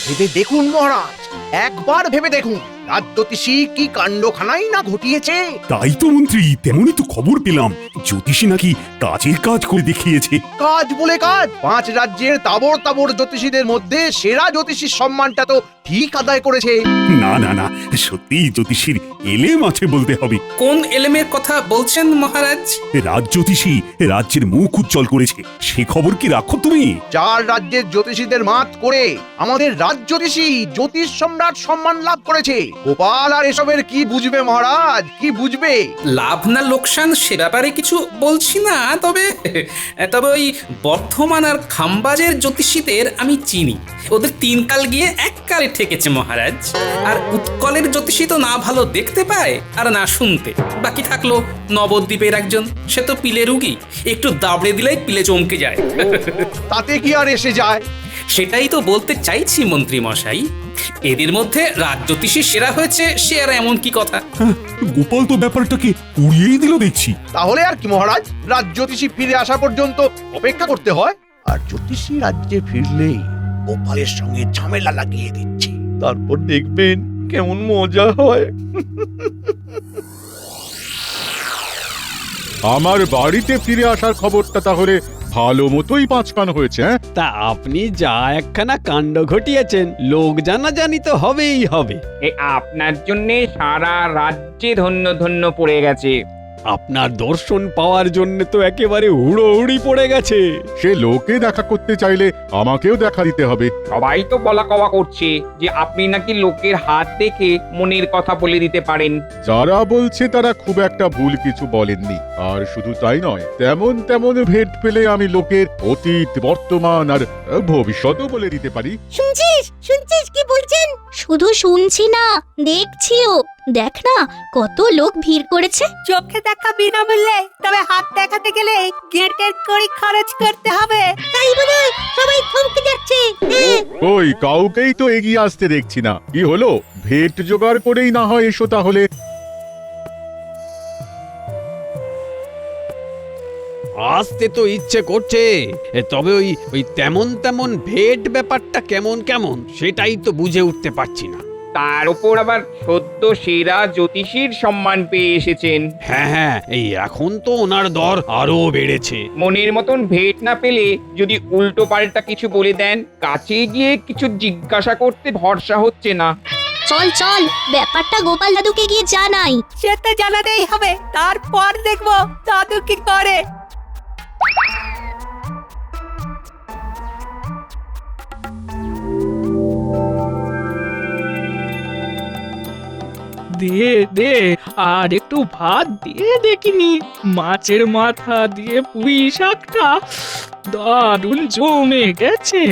ভেবে দেখুন মহারাজ, একবার ভেবে দেখুন রাজজ্যোতিষী কি কাণ্ডখানাই না ঘটিয়েছে। তাই তো মন্ত্রী, তেমনই তো খবর পেলাম জ্যোতিষী নাকি কাজের কাজ করে দেখিয়েছে। কাজ বলে কাজ, 5 রাজ্যের তাবড় তাবড় জ্যোতিষীদের মধ্যে সেরা জ্যোতিষীর সম্মানটা তো ঠিক আদায় করেছে। না না না, সত্যি জ্যোতিষীর এলেম আছে বলতে হবে। কোন এলেমের কথা বলছেন মহারাজ? রাজজ্যোতিষী রাজ্যের মুখ উজ্জ্বল করেছে, সে খবর কি রাখো তুমি? 4 রাজ্যের জ্যোতিষীদের মাত করে আমাদের রাজজ্যোতিষী জ্যোতিষ সম্রাট সম্মান লাভ করেছে। গোপাল আর এসবের কি বুঝবে মহারাজ, কি বুঝবে? লাভ না লোকসান সে ব্যাপারে কিছু বলছি না, তবে তবে ওই বর্ধমান আর খাম্বাজের জ্যোতিষীদের আমি চিনি। ওদের 3 কাল গিয়ে 1 কালে ঠেকেছে মহারাজ। আর উৎকলের জ্যোতিষী তো না ভালো দেখতে পায় আর না শুনতে। বাকি থাকলো নবদ্বীপের একজন, সে তো পিলে রুগী, একটু দাবড়ে দিলেই পিলে চমকে যায়। তাতে কি আর এসে যায়? সেটাই তো বলতে চাইছি মন্ত্রী মশাই, এদের মধ্যে রাজজ্যোতিষী সেরা হয়েছে সে আর এমন কি কথা? হ্যাঁ, গোপাল তো ব্যাপারটাকে উড়িয়েই দিল দেখছি। তাহলে আর কি মহারাজ, রাজজ্যোতিষী ফিরে আসা পর্যন্ত অপেক্ষা করতে হয়। আর জ্যোতিষী রাজ্যে ফিরলেই গোপালের সঙ্গে ঝামেলা লাগিয়ে দিচ্ছে, তারপর দেখবেন কেমন মজা হয়। আমার বাড়িতে ফিরে আসার খবরটা তাহলে ভালো মতোই পাঁচকান হয়েছে। তা আপনি যা একখানা কাণ্ড ঘটিয়েছেন, লোক জানাজানি তো হবেই হবে। আপনার জন্য সারা রাজ্যে ধন্য ধন্য পড়ে গেছে। আপনার দর্শন পাওয়ার জন্য তো একেবারে হুড়োহুড়ি পড়ে গেছে। সে লোকে দেখা করতে চাইলে আমাকেও দেখা দিতে হবে। সবাই তো বলা কওয়া করছে যে আপনি নাকি লোকের হাত দেখে মনের কথা বলে দিতে পারেন। যারা বলছে তারা খুব একটা ভুল কিছু বলেননি। আর শুধু তাই নয়, তেমন তেমন ভেট পেলে আমি লোকের অতীত, বর্তমান আর ভবিষ্যৎও বলে দিতে পারি। শুনছিস কি বলছেন? শুধু শুনছি না, দেখছিও। দেখ না কত লোক ভিড় করেছে। চোখে দেখা বিনামূল্যে, তবে হাত দেখাতে গেলে গেটের করে খরচ করতে হবে। তাই বলে সবাই থমকে যাচ্ছে। ওই কাউকেই তো এগিয়ে আসতে দেখছি না। কি হলো, ভেট জোগাড় করেই না হয় এসো তাহলে। আসতে তো ইচ্ছে করছে, তবে ওই তেমন তেমন ভেট ব্যাপারটা কেমন কেমন সেটাই তো বুঝে উঠতে পারছি না। তার উপর আবার সদ্য সেরা জ্যোতিষীর সম্মান পেয়ে এসেছেন। হ্যাঁ হ্যাঁ, এই এখন তো ওনার দর আরো বেড়েছে। মনের মতন ভেট না পেলে যদি উল্টো পাল্টা কিছু বলে দেন, কাছে গিয়ে কিছু জিজ্ঞাসা করতে ভরসা হচ্ছে না। চল চল, ব্যাপারটা গোপাল দাদুকে গিয়ে জানাই। সে তো জানাতেই হবে, তারপর দেখবো দাদু কি করে। দে দে আর একটু ভাত দিয়ে দেখিনি। মাছের মাথা দিয়ে পুঁই শাকটা দারুণ জমে গেছে।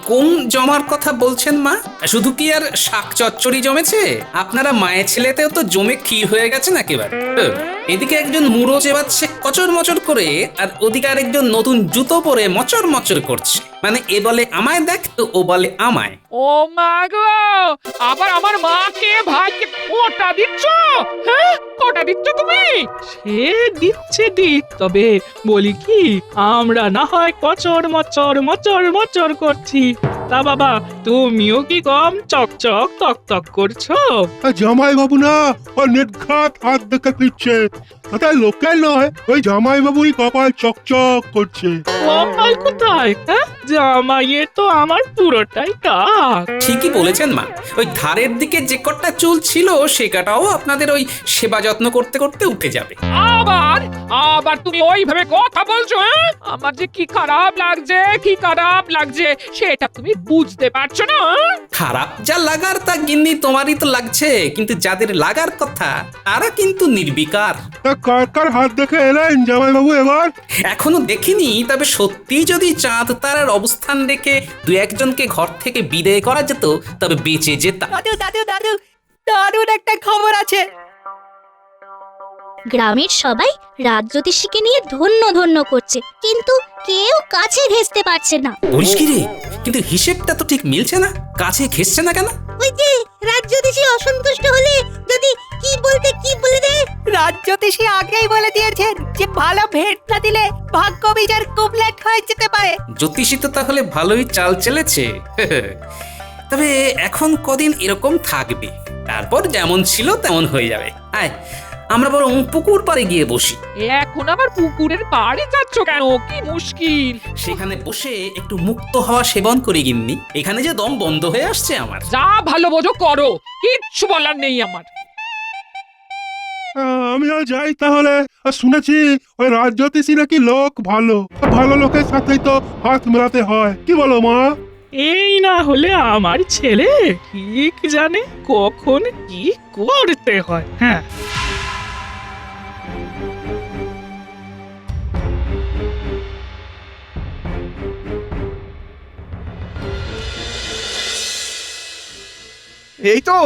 কোন জমার কথা বলছেন মা? শুধু কি আর শাক চচ্চড়ি জমেছে? আপনারা মায়ের ছেলেতেও তো জমে ক্ষীর হয়ে গেছেন একেবারে। এদিকে একজন মুড়ো চেবাচ্ছে কচর মচর করে, আর ওদিকে আরেকজন নতুন জুতো পরে মচর মচর করছে। মানে এ বলে আমায় দেখ, তো ও বলে আমায়। ও মা গো, আবার আমার মাকে ভাইকে কোটা দিচ্ছ? হ্যাঁ, কোটা দিচ্ছ তুমি? সে দিচ্ছে দিক, তবে বলি কি, আমরা না হয় কচর মচর মচর মচর করছি, তা বাবা তুমিও কি কম চকচক তক তক করছো? জামাই বাবু না ও নির্ঘাত হাত দেখে ফিরছে, তাতে লোকের নয়, ওই জামাই বাবুই কপাল চকচক করছে। কপাল কোথায়? হ্যাঁ, জামাইয়ের তো আমার পুরোটাই টাক। ঠিকই বলেছেন মা, ওই ধারের দিকে যে কটা চুল ছিল সে কটাও আপনাদের ওই সেবা যত্ন করতে করতে উঠে যাবে। আবার আবার তুমি ওইভাবে কথা বলছো? হ্যাঁ, আমার যে কি খারাপ লাগছে, কি খারাপ লাগছে সেটা তুমি বুঝতে পারছো না? খারাপ যা লাগার তা গিন্নি তোমারই তো লাগছে, কিন্তু যাদের লাগার কথা তারা কিন্তু নির্বিকার। তা কার কার হাত দেখে এলেন জামাই বাবু এবার? এখনো দেখিনি, তবে সত্যি যদি চাঁদ তারার অবস্থান দেখে 2-1জনকে ঘর থেকে বিদায় করা যেত তবে বেঁচে যেতাম। দাদু দাদু দাদু, দারুণ একটা খবর আছে। গ্রামের সবাই রাজজ্যোতিষীকে নিয়ে ধন্য ধন্য করছে, কিন্তু কেউ কাছে ঘেঁষতে পারছে না। বলিস কি রে, কিন্তু হিসেবটা তো ঠিক মিলছে না, কাছে ঘেঁষছে না কেন? ওই যে রাজজ্যোতিষী অসন্তুষ্ট হলে যদি কি বলতে কি বলে দেয়। রাজজ্যোতিষী আগেই বলে দিয়েছেন যে ভালো ভেট না দিলে ভাগ্য বিচার কুবলেট হয়ে যেতে পারে। জ্যোতিষী তো তাহলে ভালোই চাল চেলেছে। তবে এখন কদিন এরকম থাকবে, তারপর যেমন ছিল তেমন হয়ে যাবে। আয় আমরা বরং পুকুর পাড়ে গিয়ে বসি। এখন আবার পুকুরের পাড়ে যাচ্ছ কেন? কি মুশকিল। সেখানে বসে একটু মুক্ত হাওয়া সেবন করি গিন্নি, এখানে যে দম বন্ধ হয়ে আসছে আমার। যা ভালো বোঝো করো, কিচ্ছু বলার নেই আমার। আমিও যাই তাহলে। শুনেছি ওই রাজ্যতীশী নাকি লোক ভালো, ভালো লোকের সাথেই তো হাত মেলাতে হয়, কি বলো মা? এই না হলে আমার ছেলে ঠিক জানে কখন কি করতে হয়। হ্যাঁ, এই তো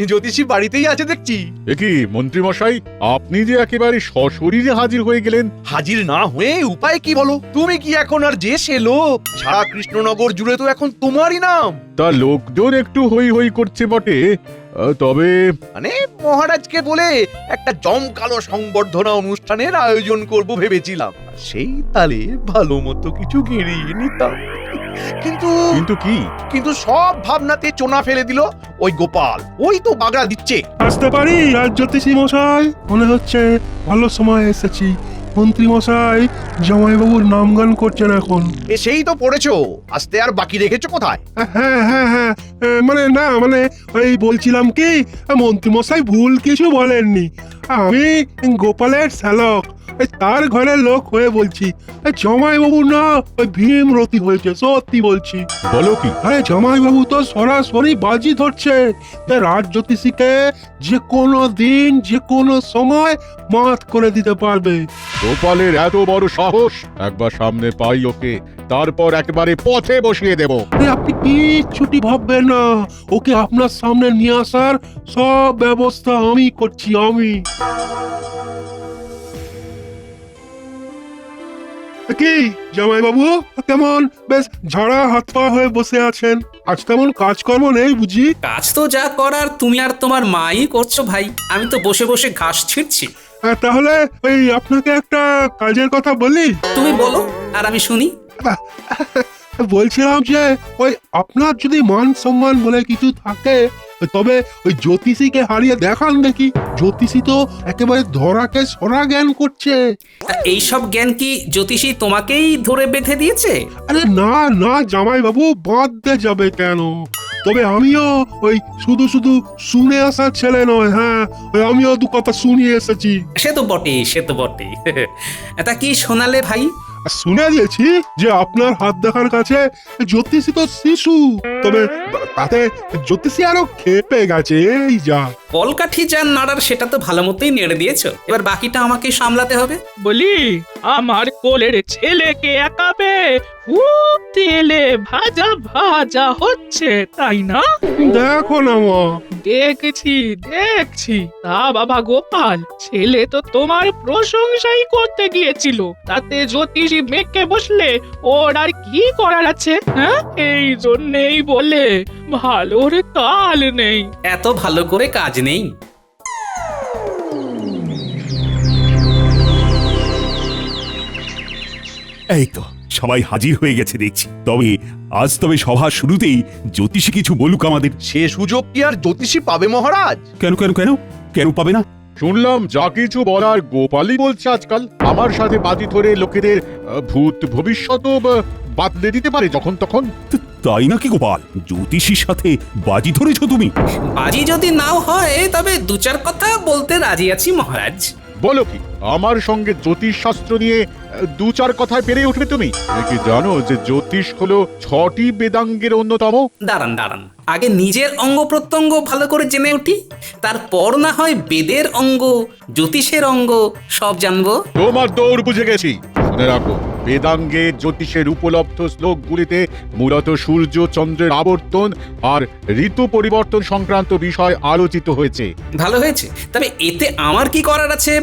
জ্যোতিষী বাড়িতেই আছে দেখছি। কি মন্ত্রী মশাই, আপনি যে একেবারে সশরীরে হাজির হয়ে গেলেন। হাজির না হয়ে উপায় কি বলো? তুমি কি এখন আর যে সে লোক? সারা কৃষ্ণনগর জুড়ে তো এখন তোমারই নাম। তা লোকজন একটু হই হই করছে বটে, তবে মানে মহারাজকে বলে একটা জমকালো সংবর্ধনা অনুষ্ঠানের আয়োজন করব ভেবেছিলাম, আর সেই তালে ভালো মতো কিছু গেড়িয়ে নিতাম। কিন্তু কিন্তু কি? কিন্তু সব ভাবনাতে চোনা ফেলে দিল ওই গোপাল। ওই তো বাগড়া দিচ্ছে। আসতে পারি রাজ্যতীশী মশাই? মনে হচ্ছে ভালো সময় এসেছি। মন্ত্রী মশাই জামাইবাবুর নামগান করছেন এখন। সেই তো পড়েছো, আসতে আর বাকি রেখেছো কোথায়? হ্যাঁ হ্যাঁ হ্যাঁ, মানে না মানে ওই বলছিলাম কি, মন্ত্রী মশাই ভুল কিছু বলেননি। আমি গোপালের শ্যালক, তার ঘরের লোক হয়ে বলছি। জামাইবাবু না ওই ভীমরতি হয়েছে, সত্যি বলছি। বলো কি? আরে জামাইবাবু তো সরাসরি বাজি ধরছে রাজ্যতীশীকে যে কোনো দিন যে কোনো সময় মাত করে দিতে পারবে। গোপালের এত বড় সাহস! একবার সামনে পাই ওকে, তারপর একেবারে পথে বসিয়ে দেব। আপনি কিচ্ছুটি ভাববেন না, ওকে আপনার সামনে নিয়ে আসার সব ব্যবস্থা আমি করছি, আমি। কি জামাইবাবু, কেমন বেশ ঝাড়া হাত পা হয়ে বসে আছেন? আজ তেমন কাজকর্ম নেই বুঝি? কাজ তো যা করার তুমি আর তোমার মাই করছো ভাই, আমি তো বসে বসে ঘাস ছিঁড়ছি। তাহলে ওই আপনাকে একটা কাজের কথা বলি। তুমি বলো আর আমি শুনি। বলছিলাম যে ওই আপনার যদি মান সম্মান বলে কিছু থাকে, তবে ওই জ্যোতিষীকে হারিয়ে দেখান দেখি। জ্যোতিষী তো একেবারে ধরাকে সরা জ্ঞান করছে। এই সব জ্ঞান কি জ্যোতিষী তোমাকেই ধরে বেঁধে দিয়েছে? আরে না না জামাইবাবু, বাঁধতে যাবে কেন? তবে আমিও ওই শুধু শুধু শুনে আসার ছেলে নয়। হ্যাঁ, ওই আমিও দু কথা শুনিয়ে এসেছি। সে তো বটেই, সে তো বটেই। তা কি শোনালে ভাই? শুনে দিয়েছি যে আপনার হাত দেখার কাছে জ্যোতিষী তো শিশু, তবে তাতে জ্যোতিষী আরো খেপে গেছে। এই যা কলকাঠি যার নাড়ার সেটা তো ভালো মতোই নেড়ে দিয়েছো, এবার বাকিটা আমাকে সামলাতে হবে। বলি আমার কোলের ছেলেকে একা পেয়ে খুব তেলে ভাজা ভাজা হচ্ছে, তাই না? দেখো না মা। দেখছি। তা বাবা গোপাল, ছেলে তো তোমার প্রশংসাই করতে গিয়েছিল, তাতে জ্যোতিষী মেঘকে বসলে ওর আর কি করার আছে? হ্যাঁ, এই জন্যেই বলে ভালোর কাল নেই। এত ভালো করে কাজ নেই। এই তো সবাই হাজির হয়ে গেছে দেখছি। তবে সভা শুরুতেই জ্যোতিষী কিছু বলুক আমাদের। সে সুযোগ কি আর জ্যোতিষী পাবে মহারাজ? কেন কেন কেন কেন পাবে না? শুনলাম যা কিছু বলার গোপালই বলছে আজকাল। আমার সাথে বাজি ধরে লোকেদের ভূত ভবিষ্যৎ বাতলে দিতে পারে যখন তখন। তাই নাকি গোপাল? জ্যোতিষীর সাথে বাজি ধরেছ তুমি? বাজি যদি নাও হয় তবে দু চার কথা বলতে রাজি আছি মহারাজ। বলো কি, আমার সঙ্গে জ্যোতিষ শাস্ত্র নিয়ে দু চার কথায় পেরে উঠবে তুমি? কি জানো যে জ্যোতিষ হলো 6টি বেদাঙ্গের অন্যতম? দাঁড়ান, আগে নিজের অঙ্গ প্রত্যঙ্গ ভালো করে জেনে উঠি, তারপর না হয় বেদের অঙ্গ জ্যোতিষের অঙ্গ সব জানবো। তোমার দৌড় বুঝে গেছি। শুনে রাখো, বেদাঙ্গে জ্যোতিষের উপলব্ধ শ্লোকগুলিতে মূলত সূর্য চন্দ্রের আবর্তন আর ঋতু পরিবর্তন সংক্রান্ত বিষয় আলোচিত হয়েছে। ভালো হয়েছে, তবে এতে আমার কি করার আছে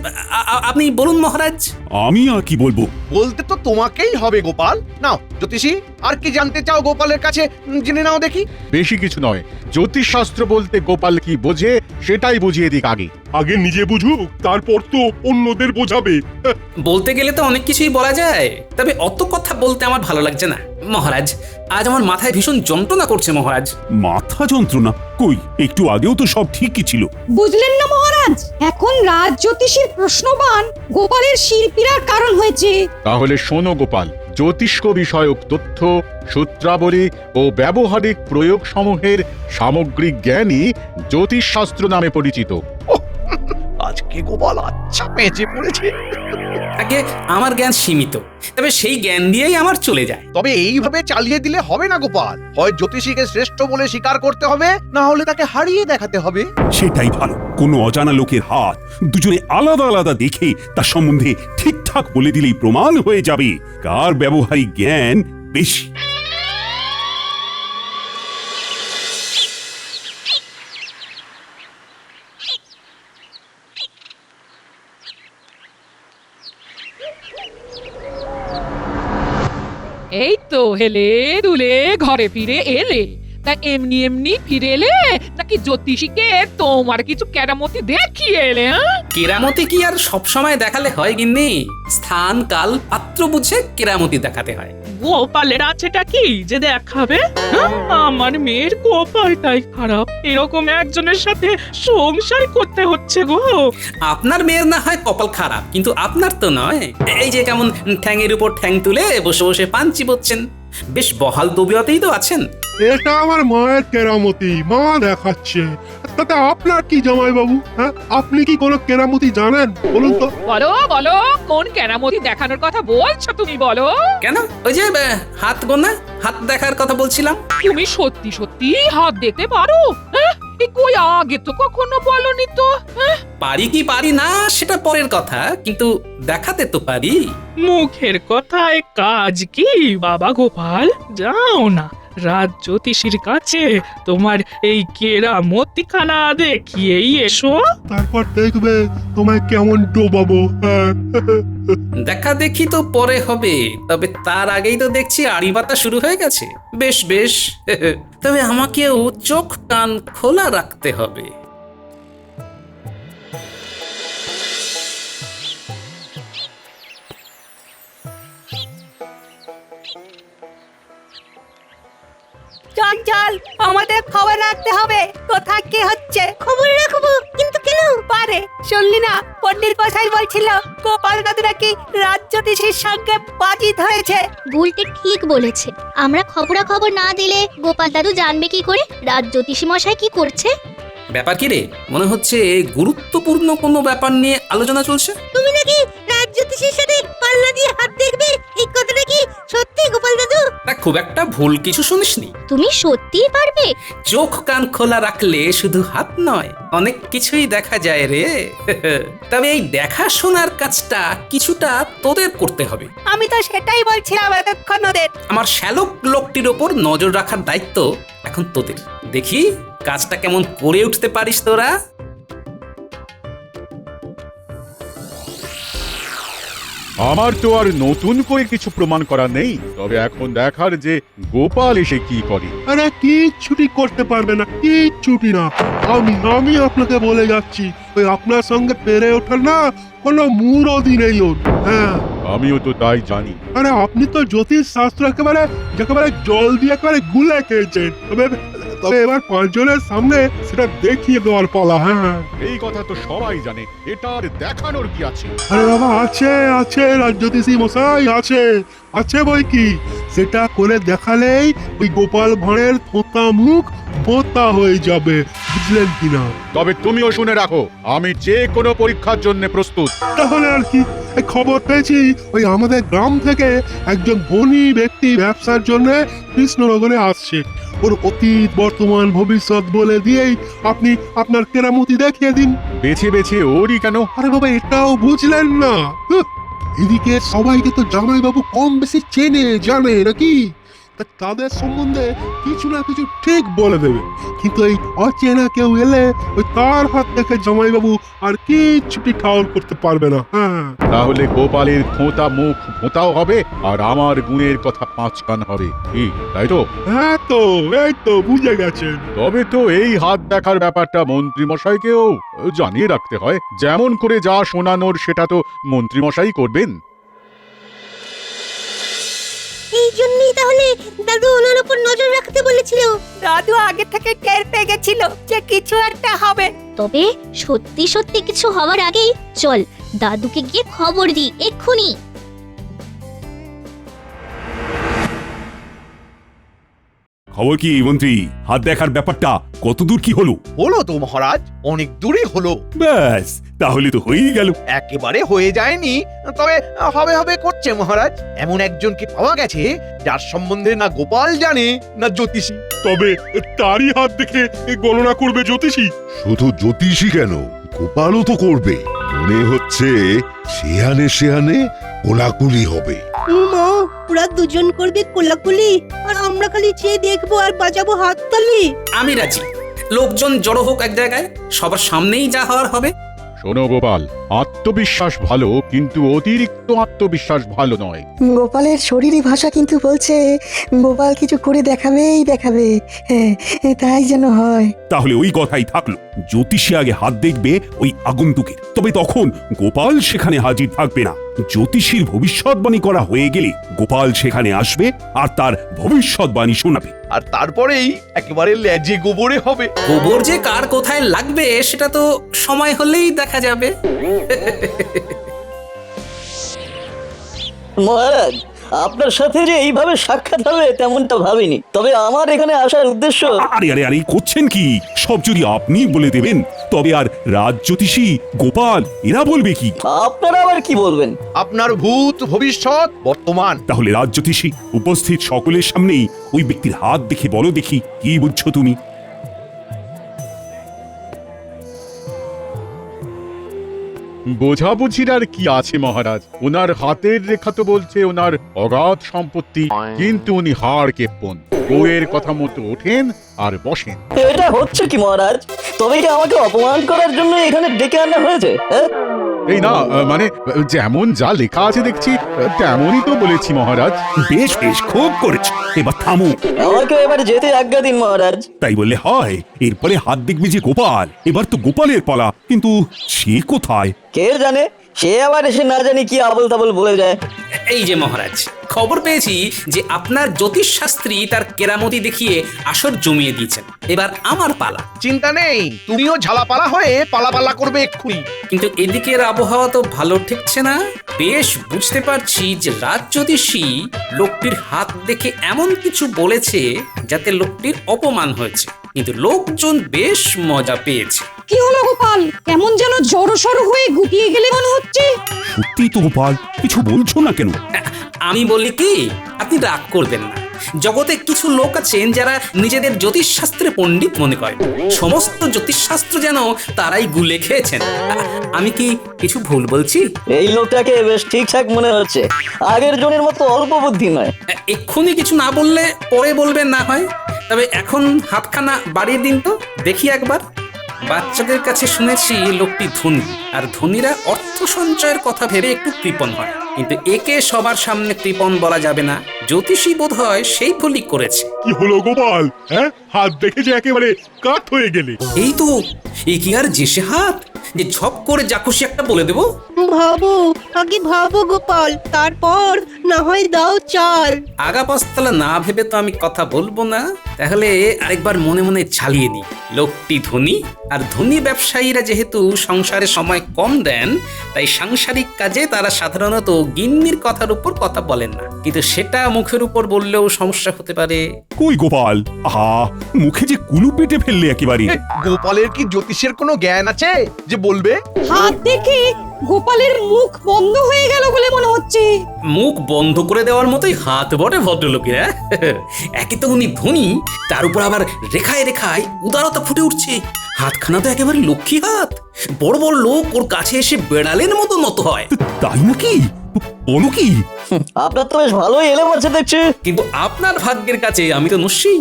আপনি বলুন মহারাজ। আমি আর কি বলবো? বলতে তো তোমাকেই হবে গোপাল। নাও জ্যোতিষী, আর কি জানতে চাও গোপালের কাছে জেনে নাও দেখি। বেশি কিছু নয়, জ্যোতিষ শাস্ত্র বলতে গোপাল কি বোঝে সেটাই বুঝিয়ে দিক আগে। আগে নিজে বুঝুক, তারপর তো অন্যদের বোঝাবে। বলতে গেলে তো অনেক কিছুই বলা যায়, তবে অত কথা বলতে আমার ভালো লাগছে না মহারাজ। আজ আমার মাথায় ভীষণ যন্ত্রণা করছে মহারাজ। মাথা যন্ত্রণা? কই, একটু আগেও তো সব ঠিকই ছিল। বুঝলেন না মহারাজ, এখন রাজ জ্যোতিষীর প্রশ্নবান গোপালের শিল্পীরার কারণ হয়েছে। তাহলে শোনো গোপাল, জ্যোতিষ্ক বিষয়ক তথ্য, সূত্রাবলী ও ব্যবহারিক প্রয়োগসমূহের সামগ্রিক জ্ঞানই জ্যোতিষশাস্ত্র নামে পরিচিত। আজকে গোপাল আচ্ছা পেঁচে পড়েছে। আগে আমার জ্ঞান সীমিত, তবে সেই জ্ঞান দিয়েই আমার চলে যায়। তবে এইভাবে চালিয়ে দিলে হবে না গোপাল, হয় জ্যোতিষীকে শ্রেষ্ঠ বলে স্বীকার করতে হবে, না হলে তাকে হারিয়ে দেখাতে হবে। সেটাই ভালো। কোনো অজানা লোকের হাত দুজনে আলাদা আলাদা দেখে তার সম্বন্ধে ঠিকঠাক বলে দিলেই প্রমাণ হয়ে যাবে কার ব্যবহারিক জ্ঞান বেশি। এই তো হেলে দুলে ঘরে ফিরে এলে, তা এমনি এমনি ফিরে এলে নাকি জ্যোতিষীকে তোমার কিছু কেরামতি দেখিয়ে এলে? কেরামতি কি আর সবসময় দেখালে হয় গিন্নি? স্থান কাল পাত্র বুঝে কেরামতি দেখাতে হয়। গোপালের আছেটা কি যে দেখাবে? আমার মেয়ের কপালটাই খারাপ, এরকম একজনের সাথে সংসার করতে হচ্ছে গো। আপনার মেয়ের না হয় কপাল খারাপ, কিন্তু আপনার তো নয়। এই যে কেমন ঠ্যাংয়ের উপর ঠ্যাং তুলে বসে বসে পান চিবোচ্ছেন, বেশ বহাল তবিয়তেই তো আছেন। এটা আমার মায়ের কেরামতি, মা দেখাচ্ছে। তাতে আপনার কি জামাই বাবু? হ্যাঁ, আপনি কি কোনো কেরামতি জানেন বলুন তো? বলো বলো, কোন কেরামতি দেখানোর কথা বলছো তুমি বলো? কেন, ওই যে হাত গোনা, হাত দেখার কথা বলছিলাম। তুমি সত্যি সত্যি হাত দেখতে পারো? কই আগে তো কখনো বলনি তো। পারি কি পারি না সেটা পরের কথা, কিন্তু দেখাতে তো পারি। মুখের কথায় কাজ কি বাবা গোপাল? যাও না রাজ জ্যোতিষীর কাছে তোমার এই কেরামতিখানা দেখিয়েই এসো। তারপর দেখবে তোমায় কেমন ডোবাবো। হ্যাঁ। দেখা দেখি তো পরে হবে, তবে তার আগেই তো দেখছি আড়িবাতা শুরু হয়ে গেছে। বেশ বেশ, তবে আমাকেও চোখ কান খোলা রাখতে হবে। চল চল, আমাদের খবর রাখতে হবে কোথায় কি হচ্ছে। খবর রাখবো, কিন্তু কেন? পারে শুনলি না, পণ্ডিত মশাই বলছিল গোপাল দাদু নাকি রাজ জ্যোতিষীর সঙ্গে বাজি ধরেছে। বুলটি ঠিক বলেছে। আমরা খবরাখবর না দিলে গোপাল দাদু জানবে কি করে রাজ জ্যোতিষী মশাই কি করছে? ব্যাপার কি রে? মনে হচ্ছে গুরুত্বপূর্ণ কোনো ব্যাপার নিয়ে আলোচনা চলছে। তুমি নাকি রাজ জ্যোতিষীর সাথে পাল্লা দিয়ে হাত দেখবে, এই কথাটা কি সত্যি গোপাল দাদু? তা খুব একটা ভুল কিছু শুনিসনি। তুমি সত্যিই পারবে? চোখ কান খোলা রাখলে শুধু হাত নয়, অনেক কিছুই দেখা যায় রে। তবে এই দেখাশোনার কাজটা কিছুটা তোদের করতে হবে। আমি তো সেটাই বলছিলাম এতক্ষণ ওদের। আমার শ্যালক লোকটির ওপর নজর রাখার দায়িত্ব এখন তোদের। দেখি কাজটা কেমন করে উঠতে পারিস তোরা। আমার তো আর নতুন করে কিছু প্রমাণ করা নেই, তবে এখন দেখার যে গোপাল এসে কি করে। আরে কিচ্ছুটি করতে পারবে না, কিচ্ছুটি না। আমি আপনাকে বলে যাচ্ছি, ওই আপনার সঙ্গে পেরে ওঠার না কোনো মুরদি নেই ওর। হ্যাঁ, আমিও তো তাই জানি। আরে আপনি তো জ্যোতিষ শাস্ত্র একেবারে জল দিয়ে একেবারে গুলে খেয়েছেন। তবে এবার পাঁচজনের সামনে সেটা দেখিয়ে দেওয়ার পালা। হ্যাঁ, এই কথা তো সবাই জানে, এটা আর দেখানোর কি আছে? আরে বাবা, আছে রাজ জ্যোতিষী মশাই, আছে বই কি। সেটা করে দেখালেই ওই গোপাল ভাঁড়ের থোঁতা মুখ বোতা হয়ে যাবে, বুঝলেন কিনা? তবে তুমিও শুনে রাখো, আমি যে কোনো পরীক্ষার জন্য প্রস্তুত। তাহলে আর কি, এই খবর পেয়েছি ওই আমাদের গ্রাম থেকে একজন ধনী ব্যক্তি ব্যবসার জন্য কৃষ্ণনগরে আসছে। ওর অতীত বর্তমান ভবিষ্যৎ বলে দিয়েই আপনি আপনার কেরামতি দেখিয়ে দিন। বেছে বেছে ওরই কেন? আরে বাবা, এটাও বুঝলেন না? এদিকে সবাইকে তো জামাইবাবু কম বেশি চেনে জানে নাকি? তাদের সম্বন্ধে কিছু না কিছু ঠিক বলে দেবে। কিন্তু এই অচেনা কেউ এলে ওই তার হাত থেকে জামাইবাবু আর কিচ্ছুটি ঠাউর করতে পারবে না। হ্যাঁ, তাহলে গোপালের খোঁতা মুখ ভোঁতাও হবে আর আমার গুণের কথা 5 কান হবে, কি তাই তো? হ্যাঁ তো, এই তো বুঝে গেছেন। তবে তো এই হাত দেখার ব্যাপারটা মন্ত্রী মশাইকেও জানিয়ে রাখতে হয়। যেমন করে যা শোনানোর সেটা তো মন্ত্রী মশাই করবেন। এই জন্যই তাহলে দাদু ওনার উপর নজর রাখতে বলেছিল। দাদু আগে থেকে টের পেয়ে গেছিল যে কিছু একটা হবে। তবে সত্যি সত্যি কিছু হওয়ার আগেই চল দাদুকে গিয়ে খবর দিই এক্ষুনি। খবর কি মন্ত্রী? হাত দেখার ব্যাপারটা কতদূর কি হলো? হলো তো মহারাজ, অনেক দূরে হলো। ব্যাস, তাহলে তো হয়েই গেল। একেবারে হয়ে যায়নি, তবে হবে হবে করছে মহারাজ। এমন একজনকে পাওয়া গেছে যার সম্বন্ধে না গোপাল জানে না জ্যোতিষী। তবে তারই হাত দেখে গণনা করবে জ্যোতিষী। শুধু জ্যোতিষী কেন, গোপালও তো করবে। মনে হচ্ছে সেহানে সেহানে কোলাকুলি হবে। মা, ওরা দুজন করবে কোলাকুলি আর আমরা খালি চেয়ে দেখবো আর বাজাবো হাততালি। আমি রাজি। লোকজন জড়ো হোক এক জায়গায়, সবার সামনেই যা হওয়ার হবে। শোনো গোপাল, আত্মবিশ্বাস ভালো কিন্তু অতিরিক্ত আত্মবিশ্বাস ভালো নয়। গোপালের শরীরী ভাষা কিন্তু বলছে গোপাল কিছু করে দেখাবেই দেখাবে। হ্যাঁ, তাই যেন হয়। তাহলে ওই কথাই থাকলো, জ্যোতিষী আগে হাত দেখবে ওই আগন্তুকের, তবে তখন গোপাল সেখানে হাজির থাকবে না। জ্যোতিষীর ভবিষ্যৎবাণী করা হয়ে গেলে গোপাল সেখানে আসবে আর তার ভবিষ্যৎবাণী শোনাবে। আর তারপরেই একেবারে লেজে গোবরে হবে। গোবর যে কার কোথায় লাগবে সেটা তো সময় হলেই দেখা যাবে। মহারাজ, আপনার সাথে যে এইভাবে সাক্ষাৎ হবে তেমনটা ভাবিনি। তবে আমার এখানে আসার উদ্দেশ্য। আরে আরে আরে করছেন কি? সব যদি আপনি বলে দেবেন তবে আর রাজ জ্যোতিষী গোপাল এরা বলবে কি? আপনারা আবার কি বলবেন? আপনার ভূত, ভবিষ্যৎ, বর্তমান। তাহলে রাজ জ্যোতিষী উপস্থিত সকলের সামনেই ওই ব্যক্তির হাত দেখে বলো দেখি কি বুঝছো তুমি? বোঝাবুঝির আর কি আছে মহারাজ? ওনার হাতের রেখা তো বলছে ওনার অগাধ সম্পত্তি, কিন্তু উনি হাড় কেপ্পন। বউয়ের কথা মতো ওঠেন আর বসেন। এটা হচ্ছে কি মহারাজ? তবে কি আমাকে অপমান করার জন্য এখানে ডেকে আনা হয়েছে? এই না, মানে যেমন যা লেখা আছে দেখছি তেমনই তো বলেছি মহারাজ। বেশ বেশ, খুব করেছো, এবার থামো। আমাকে এবার যেতে আজ্ঞা দিন মহারাজ। তাই বললে হয়? এরপরে হাত দেখবে যে গোপাল, এবার তো গোপালের পালা, কিন্তু সে কোথায়? কে জানে, সে আবার এসে না জানি কি আবল তাবল বলে যায়। এই যে মহারাজ, খবর পেয়েছি যে আপনার জ্যোতিষ শাস্ত্রী তার কেরামতি দেখিয়ে আসর জমিয়ে দিয়েছেন। এবার আমার পালা। চিন্তা নেই, তুমিও ঝালাপালা হয়ে পালাপালা করবে এক্ষুনি। কিন্তু এদিকের আবহাওয়া তো ভালো ঠেকছে না। বেশ বুঝতে পারছি যে রাজ জ্যোতিষী লোকটির হাত দেখে এমন কিছু বলেছে যাতে লোকটির অপমান হয়েছে, কিন্তু লোকজন বেশ মজা পেয়েছে। কি হলো গোপাল? কেমন যেন জড়সড় হয়ে গুটিয়ে গেলে মনে হচ্ছে। সত্যি তো গোপাল, কিছু বলছো না কেন? আমি বলি কি, আপনি রাগ করবেন না। জগতে কিছু লোক আছেন যারা নিজেদের জ্যোতিষশাস্ত্রে পণ্ডিত মনে করেন। সমস্ত জ্যোতিষশাস্ত্র যেন তারাই গুলে খেয়েছেন। আমি কি কিছু ভুল বলছি? এই লোকটাকে বেশ ঠিকঠাক মনে হচ্ছে, আগের জনের মতো অল্প বুদ্ধি নয়। এক্ষুনি কিছু না বললে পরে বলবেন না হয়। তবে এখন হাতখানা বাড়িয়ে দিন তো দেখি একবার। বাচ্চাদের কাছে শুনেছি লোকটি ধনী, আর ধনীরা অর্থ সঞ্চয়ের কথা ভেবে একটু কৃপণ হয়, কিন্তু একে সবার সামনে কৃপণ বলা যাবে না। জ্যোতিষী বোধ হয় সেই ভুলই করেছে। কি হলো গোপাল? হ্যাঁ, হাত দেখে যে একেবারে কাঠ হয়ে গেলে। এই তো, এ কি আর যে সে হাত যে ঝপ করে যা খুশি একটা বলে দেবো? ভাবো, আগে ভাবো গোপাল, তারপর না হয় দাও চাল। আগা পাঁচতলা না ভেবে তো আমি কথা বলবো না। তাহলে আরেকবার মনে মনে চালিয়ে নিই। লোকটি ধনী, আর ধনী ব্যবসায়ীরা যেহেতু সংসারে সময় কম দেন, তাই সাংসারিক কাজে তারা সাধারণত গিন্নির কথার উপর কথা বলেন না, কিন্তু সেটা মুখের উপর বললেও সমস্যা হতে পারে। কই গোপাল, আহা, মুখে যে কুলু পেটে ফেললে একেবারে। গোপালের কি জ্যোতিষের কোনো জ্ঞান আছে যে বলবে? হাত দেখে গোপালের মুখ বন্ধ হয়ে গেল বলে মনে হচ্ছে। মুখ বন্ধ করে দেওয়ার মতোই হাত বটে ভদ্রলোকেরা। একে তো উনি ধনী, তার উপর আবার রেখায় রেখায় উদারতা ফুটে উঠছে। হাতখানা তো একেবারে লক্ষ্মী হাত। বড় বড় লোক ওর কাছে এসে বেড়ালের মতো নত হয়। তাই নাকি? বলো কি? আপনার তো বেশ ভালোই এলে মারছে দেখছি। কিন্তু আপনার ভাগ্যের কাছে আমি তো নস্যি।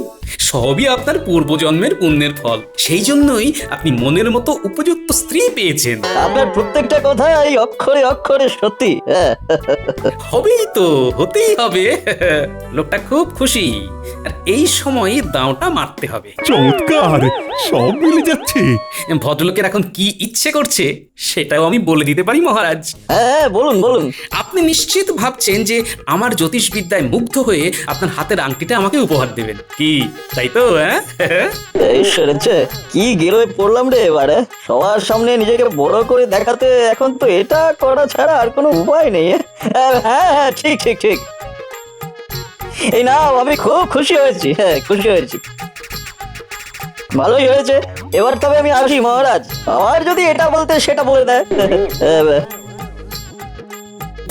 সবই আপনার পূর্বজন্মের পুণ্যের ফল। সেই জন্যই আপনি মনের মতো উপযুক্ত স্ত্রী পেয়েছেন। আপনার প্রত্যেকটা কথা এই অক্ষরে অক্ষরে সত্যি। হবেই তো, হতেই হবে। লোকটা খুব খুশি, আর এই সময় দাঁওটা মারতে হবে। চমৎকার, সব মিলে যাচ্ছে। ভদ্রলোকের এখন কি ইচ্ছে করছে সেটাও আমি বলে দিতে পারি মহারাজ। হ্যাঁ বলুন বলুন। আপনি নিশ্চিত ভাবছেন যে আমার জ্যোতিষবিদ্যায় মুগ্ধ হয়ে আপনার হাতের আংটিটা আমাকে উপহার দেবেন, কি তাই তো? এই সেরেছে, কি গেরোয় পড়লাম রে এবারে। সবার সামনে নিজেকে বড় করে দেখাতে এখন তো এটা করা ছাড়া আর কোনো উপায় নেই। হ্যাঁ হ্যাঁ ঠিক ঠিক ঠিক। এই নাও, আমি খুব খুশি হয়েছি। হ্যাঁ খুশি হয়েছি, ভালোই হয়েছে। এবার তবে আমি আসি মহারাজ, আমার যদি এটা বলতে সেটা বলে দেয়।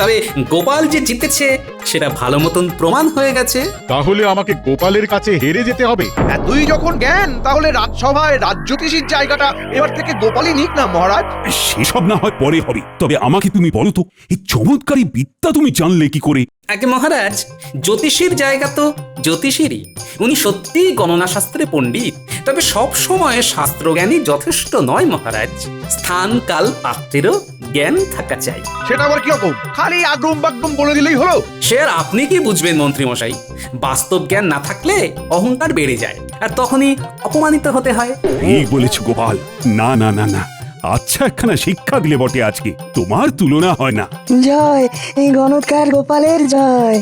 তবে গোপাল যে জিতেছে সেটা ভালো মতন প্রমাণ হয়ে গেছে। তাহলে আমাকে গোপালের কাছে হেরে যেতে হবে? এতই যখন জ্ঞান, তাহলে রাজসভায় রাজ্যতীষীর জায়গাটা এবার থেকে গোপালই নিক না মহারাজ। সেসব না হয় পরে হবে, তবে আমাকে তুমি বলো তো, এই চমৎকারী বিদ্যা তুমি জানলে কি করে? আগে মহারাজ, জ্যোতিষীর জায়গা তো জ্যোতিষীরই। উনি সত্যিই গণনা শাস্ত্রে পণ্ডিত, তবে সব সময় শাস্ত্রজ্ঞানী যথেষ্ট নয় মহারাজ। স্থান কাল পাত্রেরও জ্ঞান থাকা চাই। সেটা আবার কিরকম? খালি আগ্রম বাগ্রম বলে দিলেই হলো? সে আর আপনি কি বুঝবেন মন্ত্রী মশাই? বাস্তব জ্ঞান না থাকলে অহংকার বেড়ে যায়, আর তখনই অপমানিত হতে হয়। ঠিক বলেছ গোপাল। না না না না, আচ্ছা একখানা শিক্ষা দিলে বটে আজকে, তোমার তুলনা হয় না। জয়, এই গণৎকার গোপালের জয়।